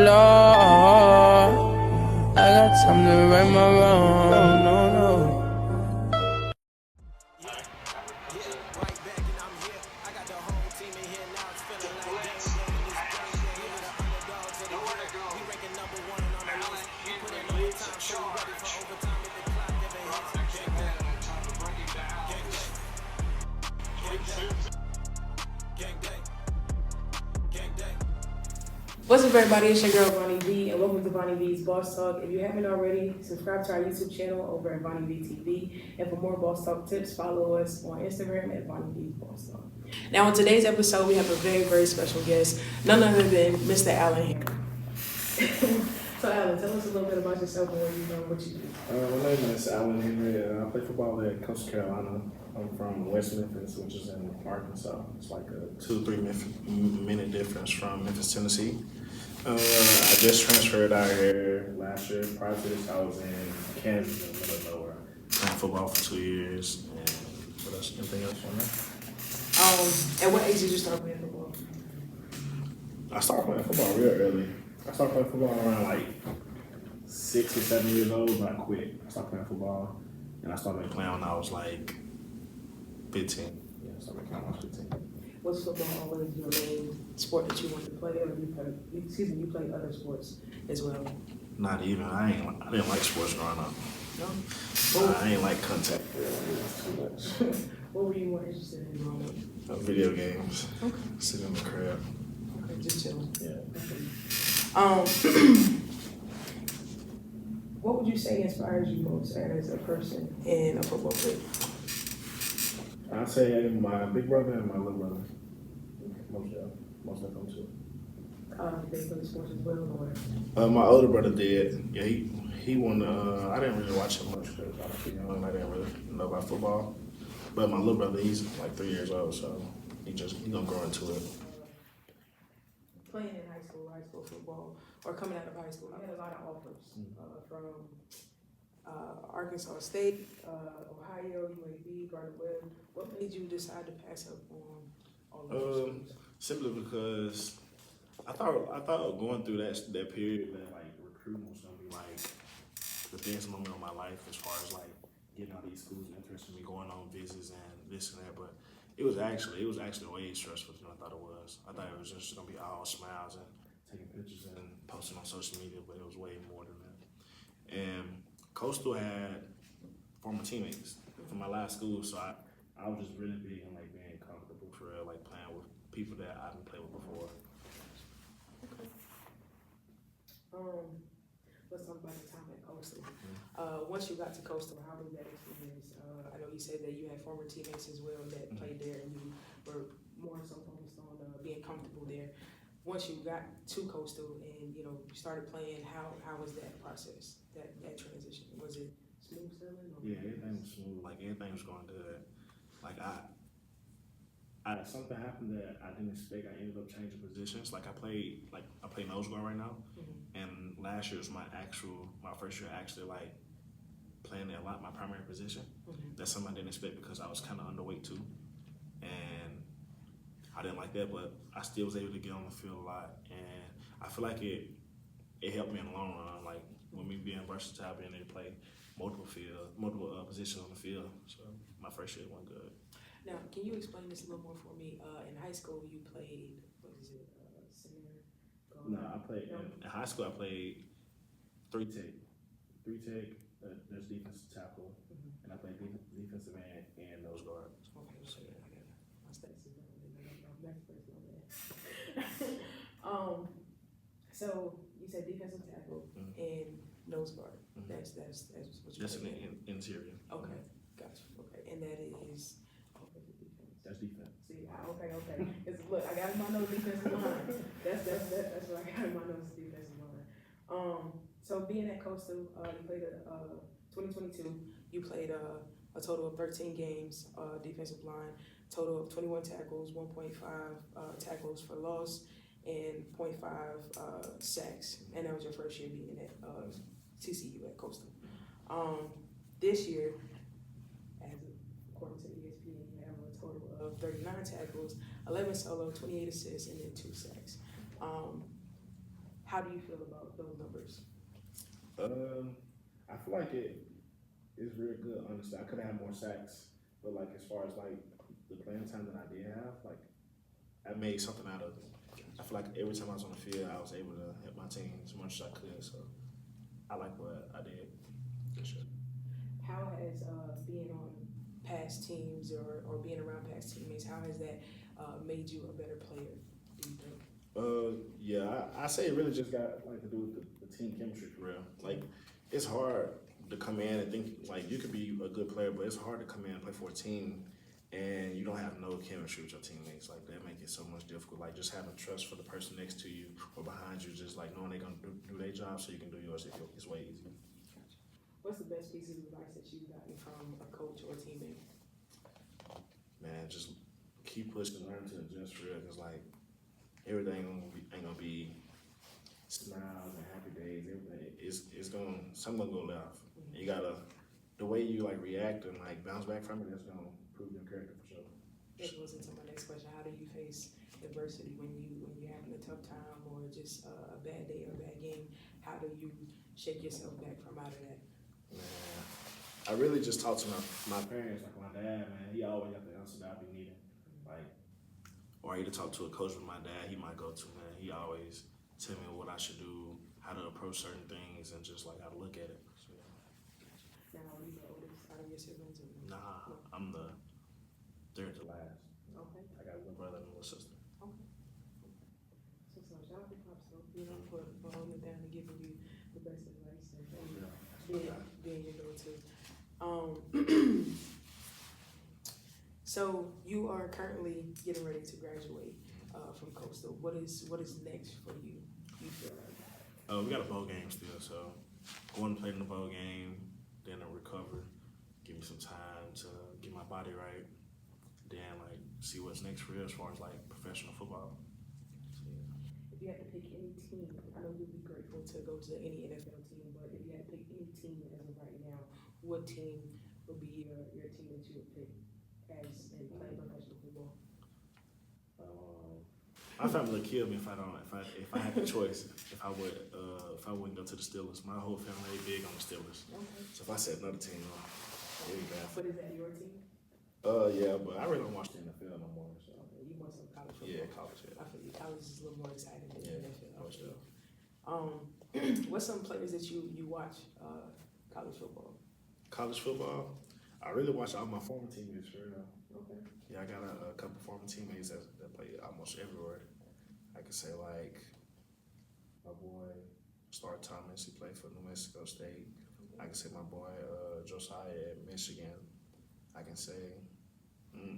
Lord. I got time to right my wrong. No, no. What's up, everybody? It's your girl, Voni V, and welcome to Voni V's Boss Talk. If you haven't already, subscribe to our YouTube channel over at Voni V TV. And for more Boss Talk tips, follow us on Instagram at Voni V Boss Talk. Now, in today's episode, we have a very, very special guest, none other than Mr. Allen here. So, Allen, tell us a little bit about yourself and what you do. My name is Allen Henry. I play football at Coastal Carolina. I'm from West Memphis, which is in Arkansas. It's like a 2-3 minute difference from Memphis, Tennessee. I just transferred out here last year. Prior to this, I was in Kansas, in the middle of nowhere, playing football for 2 years. And what else? Anything else on that? At what age did you start playing football? I started playing football real early. I started playing football around like 6 or 7 years old, but I quit. I started playing football, and I started playing when I was like 15. Yeah, I started playing when I was 15. Was football always your main sport that you wanted to play, or you played other sports as well? Not even. I didn't like sports growing up. No? I ain't like contact really too much. What were you more interested in growing up? Video games. Okay. Sitting in the crib. Okay, just chilling. Yeah. What would you say inspires you most as a person and a football player? I'd say my big brother and my little brother. Most of them too. They play sports as well, or? My older brother did. Yeah, he won. I didn't really watch him much because I was too young. I didn't really know about football. But my little brother, he's like 3 years old, so he's gonna grow into it. Playing in high school football, or coming out of high school, I had a lot of offers from Arkansas State, Ohio, UAB, Gardner-Webb. What made you decide to pass up on all of those schools? Simply because I thought going through that period that like recruiting was gonna be like the best moment of my life as far as like getting all these schools interested in me, going on visits and this and that, but it was actually way stressful than I thought it was. I thought it was just gonna be all smiles and taking pictures and posting on social media, but it was way more than that. And Coastal had former teammates from my last school, so I was just really big on like being comfortable for real, like playing with people that I didn't play with before. Okay. Let's talk about the time at Coastal. Once you got to Coastal, how was that experience? I know you said that you had former teammates as well that played there, and you were more so focused on being comfortable there. Once you got to Coastal and you started playing, how was that process? That transition, was it smooth sailing? Yeah, everything was smooth. Like everything was going good. Like something happened that I didn't expect. I ended up changing positions. Like I play nose guard right now, and last year was my first year actually like playing a lot my primary position. That's something I didn't expect because I was kind of underweight too, and I didn't like that. But I still was able to get on the field a lot, and I feel like it helped me in the long run. Like with me being versatile, being able to play multiple positions on the field. So my first year went good. Now, can you explain this a little more for me? In high school, you played, center? No, I played, in high school I played 3 tech. 3 tech, there's defensive tackle, and I played defensive end and nose guard. Okay, so I got my stats is better than next person on that. So you said defensive tackle and nose guard. That's what you That's an interior. Okay, gotcha. Okay, and that is offensive defense. That's defense. See, okay. Look, I got in my notes defensive line. That's what I got in my notes defensive line. So being at Coastal, you played 2022. You played a total of 13 games, defensive line, total of 21 tackles, 1.5 tackles for loss, and 0.5 sacks. And that was your first year being at CCU at Coastal. This year, according to ESPN, you have a total of 39 tackles, 11 solo, 28 assists, and then 2 sacks. How do you feel about those numbers? I feel like it's real good. Honestly, I could have had more sacks, but like as far as like the playing time that I did have, like I made something out of it. I feel like every time I was on the field, I was able to help my team as much as I could. So I like what I did. For sure. How has being on past teams or being around past teammates, how has that made you a better player, do you think? Yeah, I say it really just got like to do with the team chemistry for real. Like, it's hard to come in and think like you could be a good player, but it's hard to come in and play for a team and you don't have no chemistry with your teammates. Like that make it so much difficult. Like just having trust for the person next to you or behind you, just like knowing they're gonna do their job so you can do yours. It's way easier. What's the best piece of advice that you've gotten from a coach or teammate? Man, just keep pushing, learn to adjust for real, cause like everything ain't gonna be smiles and happy days. Everything it's gonna something gonna go left. And you gotta the way you like react and like bounce back from it. That's gonna prove your character for sure. That goes into my next question. How do you face adversity when you're having a tough time or just a bad day or a bad game? How do you shake yourself back from out of that? Man, I really just talk to my parents, like my dad. Man, he always got the answer that I be needing. Like, or I either talk to a coach with my dad. He might go to, man. He always tell me what I should do, how to approach certain things, and just like how to look at it. So, yeah. Now, are you the oldest out of your siblings? Or no? Nah, I'm the third to last. Okay. I got one brother and one sister. Okay. So shout out to Pops though, you know, for holding it down and giving you the best advice and being your go-to. So you are currently getting ready to graduate from Coastal. What is next for you? You feel like? We got a bowl game still, so going to play in the bowl game, then I recover, give me some time to get my body right, then like see what's next for you as far as like professional football. So, yeah. If you had to pick any team, I know you'd be grateful to go to any NFL team, but if you had to pick any team as of right now, what team would be your team that you would pick as in playing professional football? My family would kill me if I had the choice. If I wouldn't go to the Steelers. My whole family big on the Steelers. Okay. So if I said another team, really bad. But is that your team? Yeah, but I really don't watch the NFL no more. So. Okay, you want some college football? Yeah, college. Yeah. I feel you. College is a little more exciting than the NFL. College, yeah. What's some players that you watch college football? College football, I really watch all my former teammates for real. Okay. Yeah, I got a couple former teammates that play almost everywhere. I could say like my boy Star Thomas, he played for New Mexico State. I can say my boy Josiah at Michigan. I can say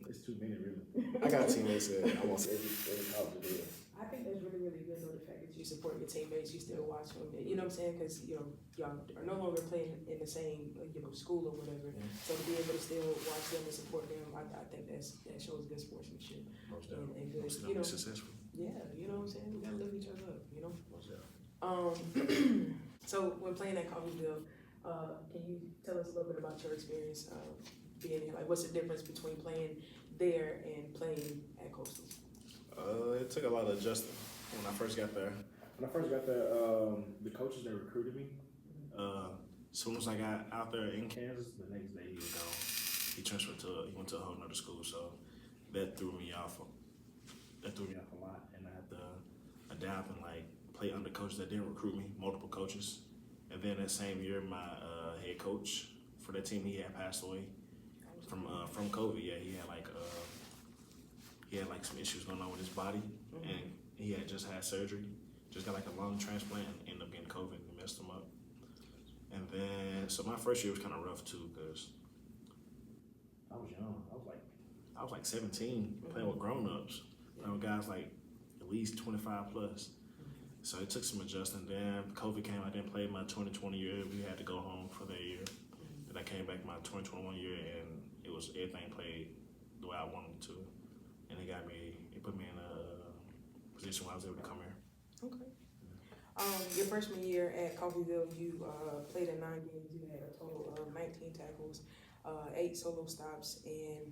it's too many really. I got teammates at almost every college it is. I think that's really, really good though, the fact that you support your teammates, you still watch them, you know what I'm saying? Because, you know, y'all are no longer playing in the same, school or whatever. Mm-hmm. So to be able to still watch them and support them, I think that shows good sportsmanship. Most and good, most you know, successful. Yeah, you know what I'm saying? We gotta lift each other up, you know? Most definitely. So when playing at Coffeeville, can you tell us a little bit about your experience being there? Like, what's the difference between playing there and playing at Coastal? It took a lot of adjusting when I first got there. The coaches that recruited me, as soon as I got out there in Kansas, the next day he was gone. He went to a whole nother school, so that threw me off. That threw me off a lot, and I had to adapt and like play under coaches that didn't recruit me, multiple coaches. And then that same year, my head coach for that team, he had passed away from COVID. Yeah, he had like some issues going on with his body, and he had just had surgery, just got like a lung transplant, and ended up getting COVID and messed him up. And then, so my first year was kind of rough too, because I was young. I was like 17, playing with grown-ups, playing with guys like at least 25 plus. So it took some adjusting. Then COVID came, I didn't play my 2020 year. We had to go home for that year. Then I came back my 2021 year, and everything played the way I wanted it to. And it put me in a position where I was able to come here. Okay. Your freshman year at Coffeeville, you played in 9 games. You had a total of 19 tackles, 8 solo stops, and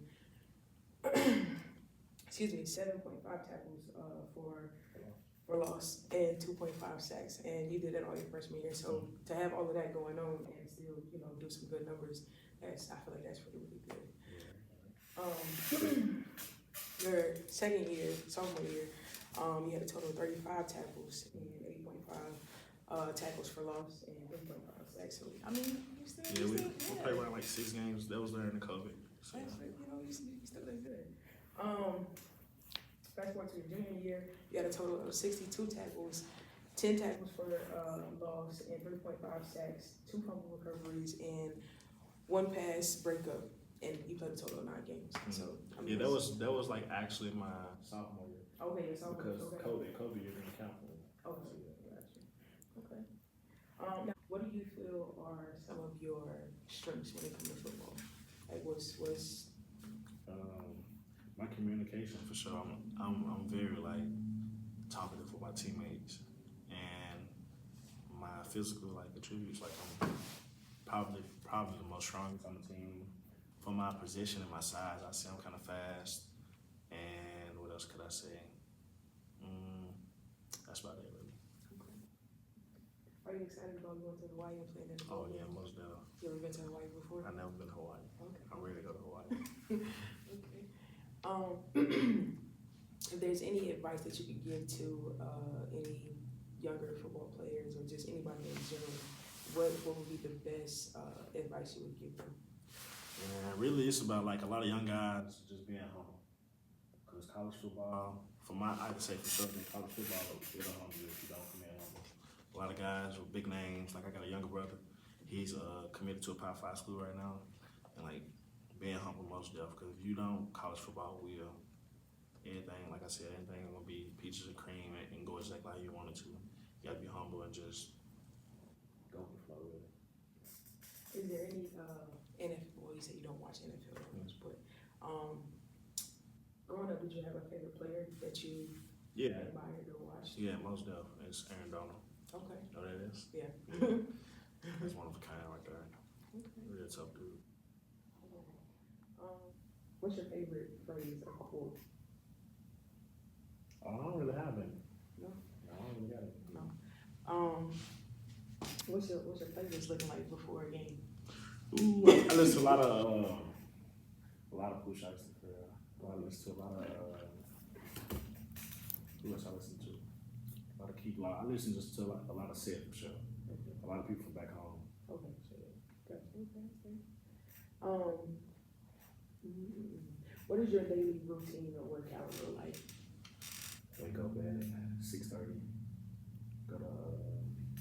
7.5 tackles for for loss and 2.5 sacks, and you did that all your freshman year. So to have all of that going on and still, you know, do some good numbers, I feel like that's really, really good. Your second year, sophomore year, you had a total of 35 tackles and 8.5 tackles for loss and 3.5 sacks. So I mean, you still, Yeah, we played around like 6 games. That was during the COVID. So. That's right, you know, you still did good. Fast forward to your junior year, you had a total of 62 tackles, 10 tackles for loss, and 3.5 sacks, 2 fumble recoveries, and 1 pass breakup. And you played a total of 9 games. So I mean, yeah, that was like actually my sophomore year. Okay, your sophomore year. Because Okay. COVID year didn't count for me. Okay, gotcha. Okay. Now, what do you feel are some of your strengths when it comes to football? Like, what's my communication for sure. I'm very like talkative with my teammates, and my physical like attributes. Like I'm probably the most strongest on the team. For my position and my size, I say I'm kind of fast. And what else could I say? That's about it, really. Okay. Are you excited about going to Hawaii and playing in the Oh football? yeah, most definitely. You ever been to Hawaii before? I've never been to Hawaii. Okay. I'm ready to go to Hawaii. Okay. If there's any advice that you could give to any younger football players or just anybody in general, what would be the best advice you would give them? Yeah, really, it's about like a lot of young guys just being humble. Because college football, I can say for sure that college football will humble you if you don't come in humble. A lot of guys with big names, like I got a younger brother, he's committed to a Power 5 school right now, and like being humble most deaf. Because if you don't, college football will anything. Like I said, anything is gonna be peaches and cream and go exactly how you want it to. You gotta be humble and just go with the flow with it. Is there any NFL? Well, you say you don't watch NFL games, but growing up, did you have a favorite player that you admired or watched? Yeah, most definitely. It's Aaron Donald. Okay. Know what that is? Yeah. That's one of a kind right there. Okay. Real tough dude. What's your favorite phrase or quote? I don't really have any. No? I don't really got it. No. What's your playlist looking like before a game? Ooh, I listen to a lot of push ups. I listen to a lot of who else I listen to? A lot of Keith Law. I listen just to a lot of Seth for sure. Okay. A lot of people from back home. Okay. Gotcha. Okay. What is your daily routine or workout look like? Wake up at 6:30. Go to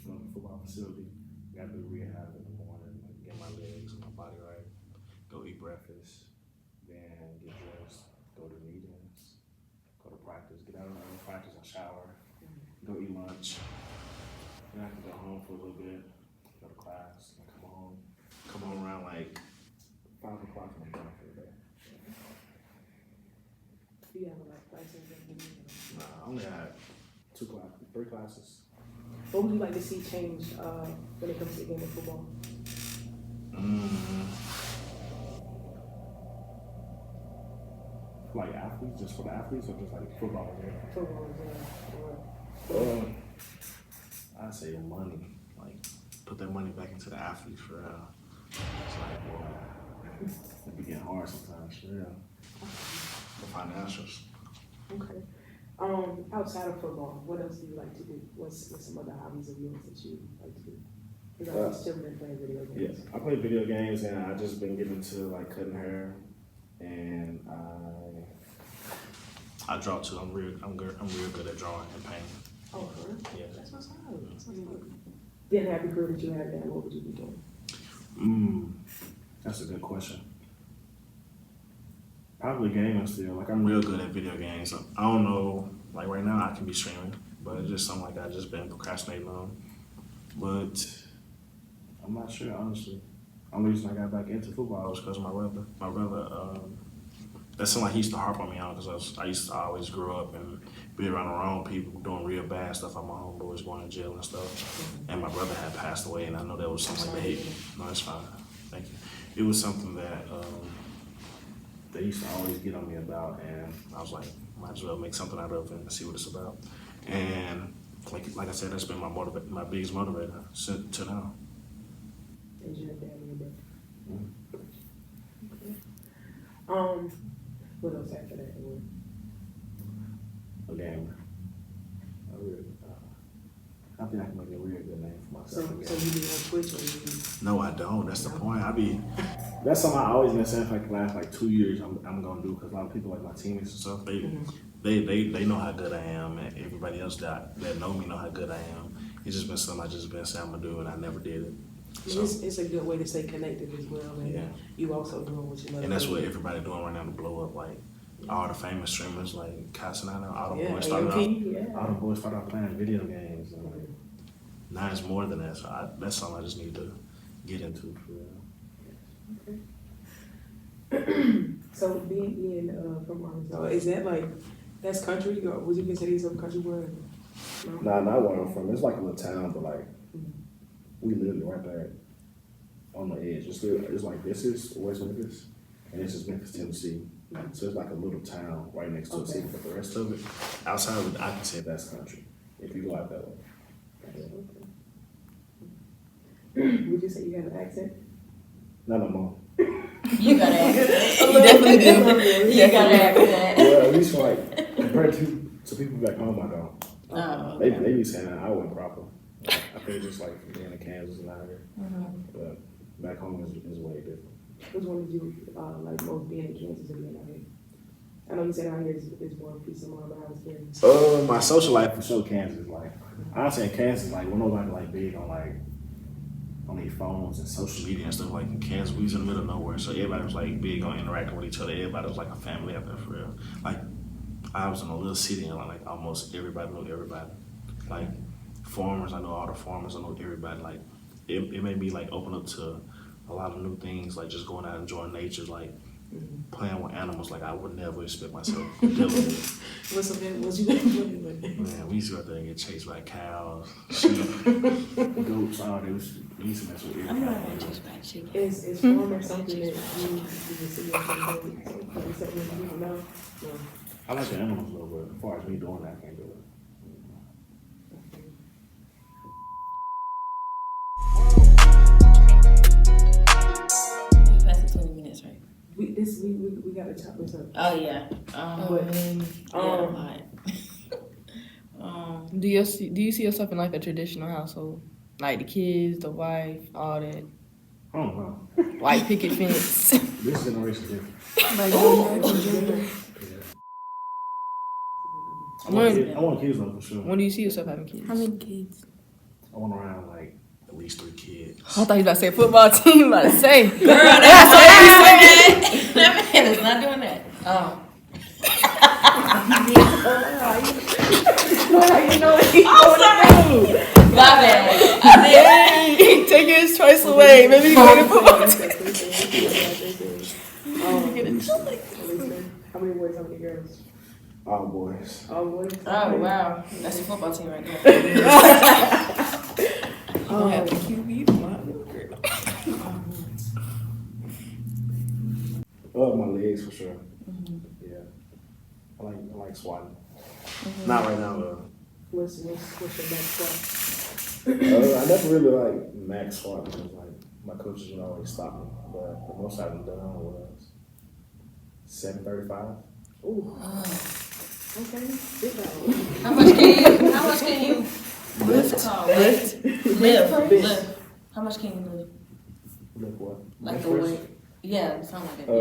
the football facility. Got to do rehab in the morning. Like get my legs and my body right. Go eat breakfast. Then get dressed. Go to meetings. Go to practice. Get out of practice and shower. Go eat lunch. Then I can go home for a little bit. Go to class. And come home. Come home around like 5 o'clock and I'm done for the day. Do you have a classes? Nah, I only had 3 classes. What would you like to see change when it comes to the game of football? Like athletes, just for the athletes, or just like football? Football, yeah. I'd say money. Like put that money back into the athletes for real. It's like, boy, it be getting hard sometimes for real. The financials. Okay. Outside of football, what else do you like to do? What's some other hobbies of yours that you like to do? Because I've still been playing video games. Yeah, I play video games and I just been getting to like cutting hair, and I draw too. I'm real good at drawing and painting. Oh, huh? Yeah. That's what's up. Didn't have the career that you have now, what would you be doing? That's a good question. Probably gaming still. Like I'm real good at video games. I don't know. Like right now, I can be streaming, but it's just something like I've just been procrastinating on. But I'm not sure, honestly. The only reason I got back into football was because of my brother. My brother, that's something like he used to harp on me on because I used to always grow up and be around the wrong people doing real bad stuff. Like my homeboys going to jail and stuff. And my brother had passed away, and I know that was something that no, it's fine. Thank you. It was something that they used to always get on me about, and I was like, might as well make something out of it and see what it's about. And like I said, that's been my biggest motivator to now. Is your dad and your brother? Mm-hmm. Okay. What else after that? A gamer. I think I can make a real good name for myself. So you be on Twitch or you? No, I don't. That's the point. That's something I always been saying for like the last like 2 years. I'm gonna do because a lot of people like my teammates and stuff. They know how good I am, and everybody else that know me know how good I am. It's just been something I just been saying I'm gonna do, and I never did it. So, it's a good way to stay connected as well, and you also doing what you love. And that's what everybody doing right now to blow up, like all the famous streamers like Casanano, all the boys started out playing video games. And, like, now it's more than that, so that's something I just need to get into for real. Okay. So being from Arkansas, is that like that's country, or would you consider yourself country boy? No? Nah, not where I'm from. It's like a little town, but like we live right there on the edge. It's like this is West Memphis, and this is Memphis, Tennessee. So it's like a little town right next to a city, but the rest of it, outside of it, I can say that's country, if you go out that way. Would you say you have an accent? Not no more. You got an accent. You definitely do. You got an accent. Well, at least like, compared to people back home, I don't. Oh, They be saying that I wasn't proper. I think just like being in Kansas and out here. But back home is way different. Which one did you like most, being in Kansas or being out here? I know you said out here is more peace of mind, but how was Kansas? My social life for sure, Kansas. Like, honestly, in Kansas, like, when nobody like big on like on these phones and social media and stuff. Like in Kansas, we was in the middle of nowhere, so everybody was like big on interacting with each other. Everybody was like a family out there for real. Like, I was in a little city and like almost everybody knew everybody. Like farmers, I know all the farmers. I know everybody. Like it made me like open up to a lot of new things, like just going out and enjoying nature, like playing with animals, like I would never expect myself to deal with. What's you doing with? Man, we used to go out there and get chased by cows, sheep, goats, all those. We used to mess with I'm not everything. gonna chase back chicken. Is farming something that you can see yourself doing? Something that people know? No. I like the animals though, but as far as me doing that, I can't do it. Past the 20 minutes, right? We gotta chop this up. Oh yeah. Do you see yourself in like a traditional household? Like the kids, the wife, all that? I don't know. White picket fence. This generation different. I want kids though, for sure. When do you see yourself having kids? How many kids? I want around like at least 3 kids. I thought you was about to say football team. About to say, girl, That's not doing that. That man is not doing that. Oh. You know what he's My bad. He taking his choice away. Maybe he going to football team. How many boys, how many girls? All boys. All boys? Oh wow, that's a football team right there. You gonna have the QB. My legs for sure. Yeah. I like squatting. Not right now though. What's your next step? I never really like max squat because like my coaches would always stop me. But the most I've done was 735. Ooh. Okay. Sit down. How much can you lift? Lift. How much can you lift? Lift what? Like Bench the press? weight? Yeah, something like that.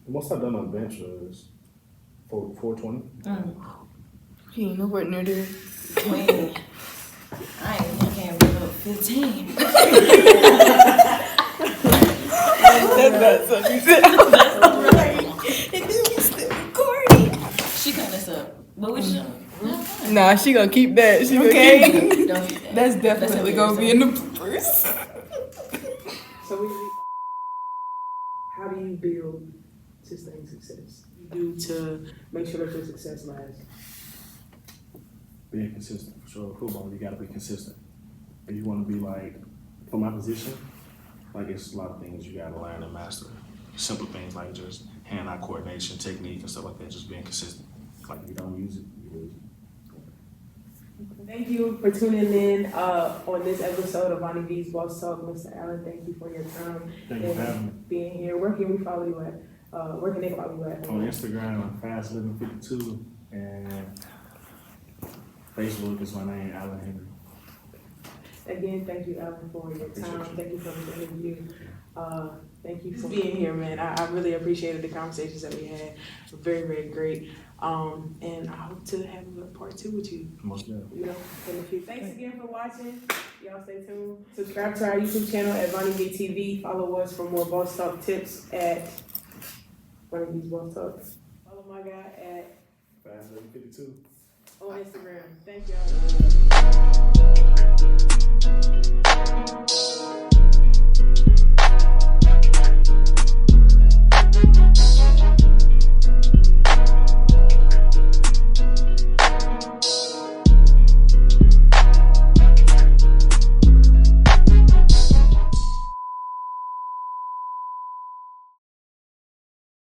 The most I've done on bench was 420. He ain't nowhere near there. Wait. I can't bring up 15. That's not something you said. And then we still recording. She cut this up. What was you? Nah, she gonna keep that. She gonna keep that. Don't do that. That's definitely gonna be in the bloopers. So how do you build sustained success? You do to make sure that your success lasts? Being consistent, for sure. Football, you gotta be consistent. If you wanna be like, for my position, like it's a lot of things you gotta learn and master. Simple things like just hand-eye coordination, technique, and stuff like that. Just being consistent. Like if you don't use it, you lose it. Thank you for tuning in on this episode of Voni V's Boss Talk. Mr. Allen, thank you for your time Thank you for having me. being here. Where can we follow you at? Where can they follow you at? On Instagram, FastLiving52, and Facebook is my name, Allen Henry. Again, thank you, Allen, for your Appreciate time. you. Thank you for the interview. Thank you for being here, man. I really appreciated the conversations that we had. Very, very great. And I hope to have a part 2 with you. Most definitely. You know, in the future. Thanks again for watching. Y'all stay tuned. Subscribe to our YouTube channel at Voni V TV. Follow us for more Boss Talk tips at Voni V's Boss Talk. Follow my guy at FastLiving52. on Instagram. Thank y'all.